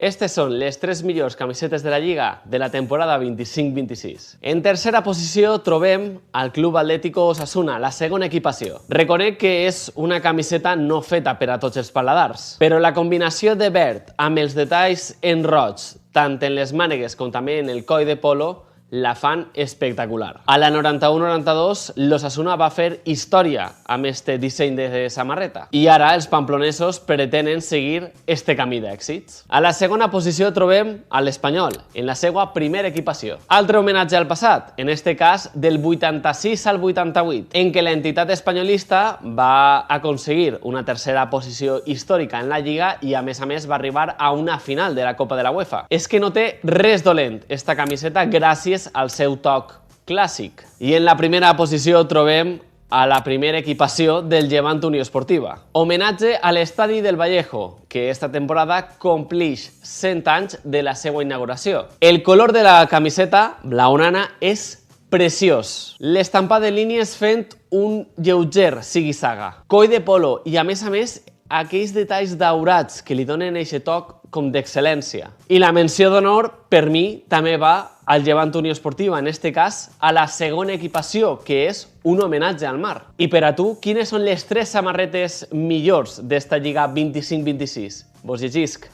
Estes són les 3 millors camisetes de la Lliga de la temporada 25-26. En tercera posició trobem al Club Atlético Osasuna, la segona equipació. Reconec que és una camiseta no feta per a tots els paladars, però la combinació de verd amb els detalls en roig, tant en les mànegues com també en el coll de polo, la fan espectacular. A la 91-92, l'Osasuna va fer història amb este disseny de samarreta. I ara els pamplonesos pretenen seguir este camí d'èxits. A la segona posició trobem a l'Espanyol, en la seva primera equipació. Altre homenatge al passat, en este cas del 86 al 88, en què l'entitat espanyolista va aconseguir una tercera posició històrica en la Lliga i a més va arribar a una final de la Copa de la UEFA. És que no té res dolent esta camiseta gràcies al seu toc clàssic. I en la primera posició trobem a la primera equipació del Llevant Unió Esportiva. Homenatge a l'Estadi del Vallejo, que esta temporada complix 100 anys de la seva inauguració. El color de la camiseta blaonana és preciós. L'estampat de línies fent un lleuger zigue-zaga. Coll de polo i a més aquells detalls daurats que li donen aquest toc com d'excel·lència. I la menció d'honor, per mi, també va al Llevant Unió Esportiva, en este cas, a la segona equipació, que és un homenatge al mar. I per a tu, quines són les 3 samarretes millors d'esta Lliga 25-26? Vos llegisc.